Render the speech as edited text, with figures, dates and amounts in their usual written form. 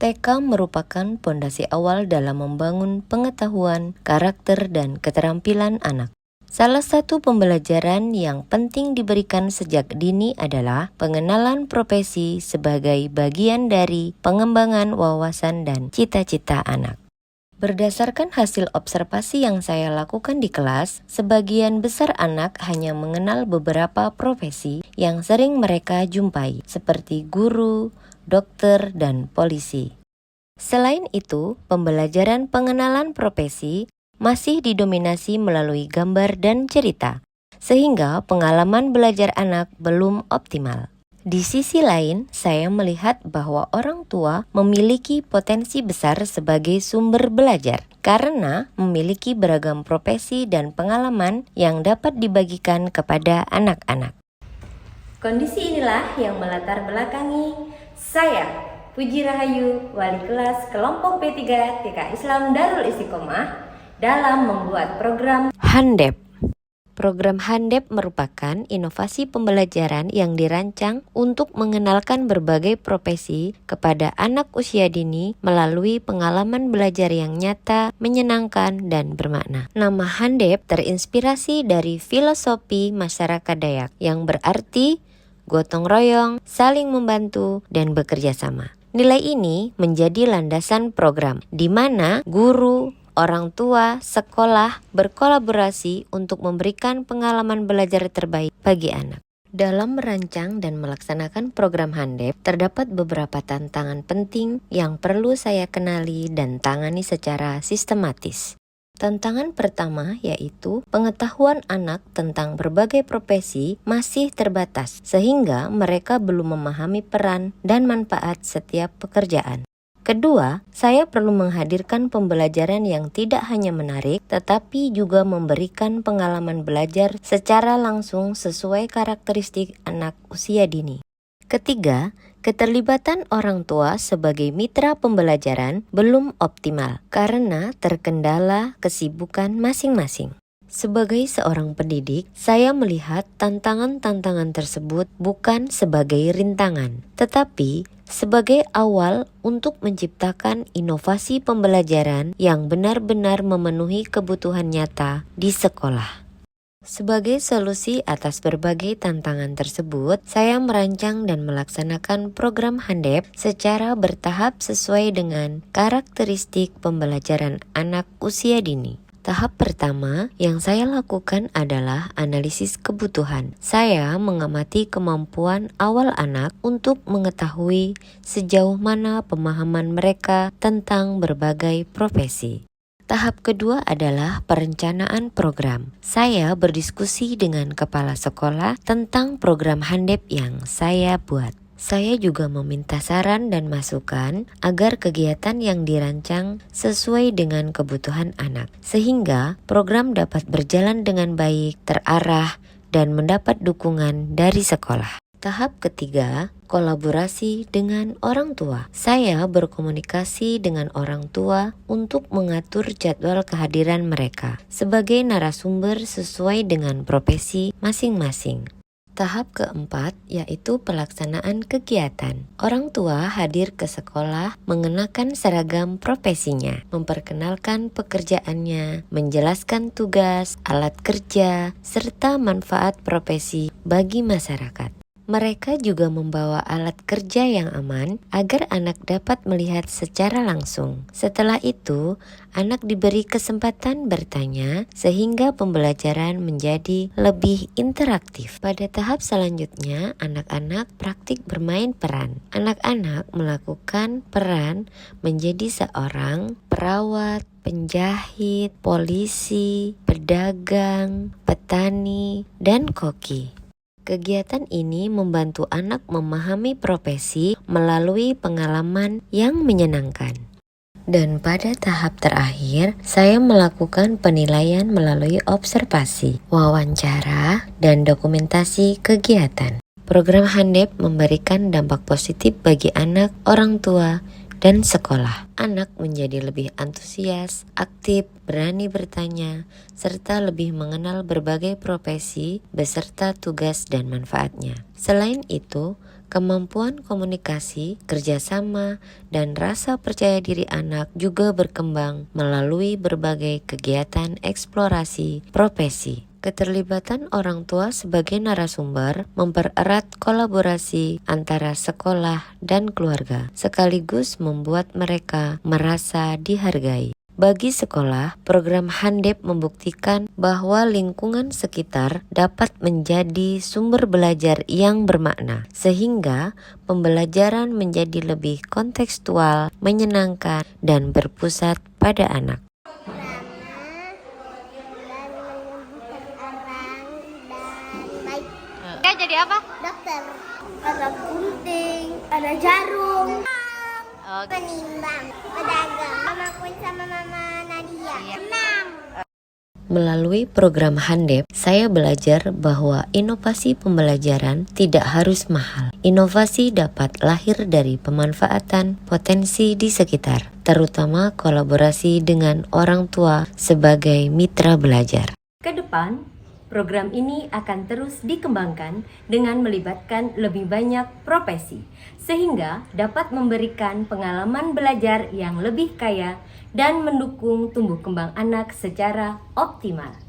TK merupakan pondasi awal dalam membangun pengetahuan, karakter, dan keterampilan anak. Salah satu pembelajaran yang penting diberikan sejak dini adalah pengenalan profesi sebagai bagian dari pengembangan wawasan dan cita-cita anak. Berdasarkan hasil observasi yang saya lakukan di kelas, sebagian besar anak hanya mengenal beberapa profesi yang sering mereka jumpai, seperti guru, dokter, dan polisi. Selain itu, pembelajaran pengenalan profesi masih didominasi melalui gambar dan cerita, sehingga pengalaman belajar anak belum optimal. Di sisi lain, saya melihat bahwa orang tua memiliki potensi besar sebagai sumber belajar karena memiliki beragam profesi dan pengalaman yang dapat dibagikan kepada anak-anak. Kondisi inilah yang melatar belakangi saya, Puji Rahayu, wali kelas kelompok B3 TK Islam Darul Istiqomah, dalam membuat program Handep. Program Handep merupakan inovasi pembelajaran yang dirancang untuk mengenalkan berbagai profesi kepada anak usia dini melalui pengalaman belajar yang nyata, menyenangkan, dan bermakna. Nama Handep terinspirasi dari filosofi masyarakat Dayak yang berarti gotong royong, saling membantu, dan bekerja sama. Nilai ini menjadi landasan program, di mana guru, orang tua, sekolah berkolaborasi untuk memberikan pengalaman belajar terbaik bagi anak. Dalam merancang dan melaksanakan program Handep, terdapat beberapa tantangan penting yang perlu saya kenali dan tangani secara sistematis. Tantangan pertama yaitu pengetahuan anak tentang berbagai profesi masih terbatas, sehingga mereka belum memahami peran dan manfaat setiap pekerjaan. Kedua, saya perlu menghadirkan pembelajaran yang tidak hanya menarik, tetapi juga memberikan pengalaman belajar secara langsung sesuai karakteristik anak usia dini. Ketiga, keterlibatan orang tua sebagai mitra pembelajaran belum optimal karena terkendala kesibukan masing-masing. Sebagai seorang pendidik, saya melihat tantangan-tantangan tersebut bukan sebagai rintangan, tetapi sebagai awal untuk menciptakan inovasi pembelajaran yang benar-benar memenuhi kebutuhan nyata di sekolah. Sebagai solusi atas berbagai tantangan tersebut, saya merancang dan melaksanakan program Handep secara bertahap sesuai dengan karakteristik pembelajaran anak usia dini. Tahap pertama yang saya lakukan adalah analisis kebutuhan. Saya mengamati kemampuan awal anak untuk mengetahui sejauh mana pemahaman mereka tentang berbagai profesi. Tahap kedua adalah perencanaan program. Saya berdiskusi dengan kepala sekolah tentang program Handep yang saya buat. Saya juga meminta saran dan masukan agar kegiatan yang dirancang sesuai dengan kebutuhan anak, sehingga program dapat berjalan dengan baik, terarah, dan mendapat dukungan dari sekolah. Tahap ketiga, kolaborasi dengan orang tua. Saya berkomunikasi dengan orang tua untuk mengatur jadwal kehadiran mereka sebagai narasumber sesuai dengan profesi masing-masing. Tahap keempat yaitu pelaksanaan kegiatan. Orang tua hadir ke sekolah mengenakan seragam profesinya, memperkenalkan pekerjaannya, menjelaskan tugas, alat kerja, serta manfaat profesi bagi masyarakat. Mereka juga membawa alat kerja yang aman agar anak dapat melihat secara langsung. Setelah itu, anak diberi kesempatan bertanya sehingga pembelajaran menjadi lebih interaktif. Pada tahap selanjutnya, anak-anak praktik bermain peran. Anak-anak melakukan peran menjadi seorang perawat, penjahit, polisi, pedagang, petani, dan koki. Kegiatan ini membantu anak memahami profesi melalui pengalaman yang menyenangkan. Dan pada tahap terakhir, saya melakukan penilaian melalui observasi, wawancara, dan dokumentasi kegiatan. Program Handep memberikan dampak positif bagi anak, orang tua, dan sekolah. Anak menjadi lebih antusias, aktif, berani bertanya, serta lebih mengenal berbagai profesi beserta tugas dan manfaatnya. Selain itu, Kemampuan komunikasi, kerjasama, dan rasa percaya diri anak juga berkembang melalui berbagai kegiatan eksplorasi profesi. Keterlibatan orang tua sebagai narasumber mempererat kolaborasi antara sekolah dan keluarga, sekaligus membuat mereka merasa dihargai. Bagi sekolah, program Handep membuktikan bahwa lingkungan sekitar dapat menjadi sumber belajar yang bermakna, sehingga pembelajaran menjadi lebih kontekstual, menyenangkan, dan berpusat pada anak. Jadi apa? Dokter. Ada gunting, ada jarum, Oke. penimbang, pedagang. Mama Kun sama Mama Nadia. Senang. Melalui program Handep, saya belajar bahwa inovasi pembelajaran tidak harus mahal. Inovasi dapat lahir dari pemanfaatan potensi di sekitar, terutama kolaborasi dengan orang tua sebagai mitra belajar. Ke depan, program ini akan terus dikembangkan dengan melibatkan lebih banyak profesi, sehingga dapat memberikan pengalaman belajar yang lebih kaya dan mendukung tumbuh kembang anak secara optimal.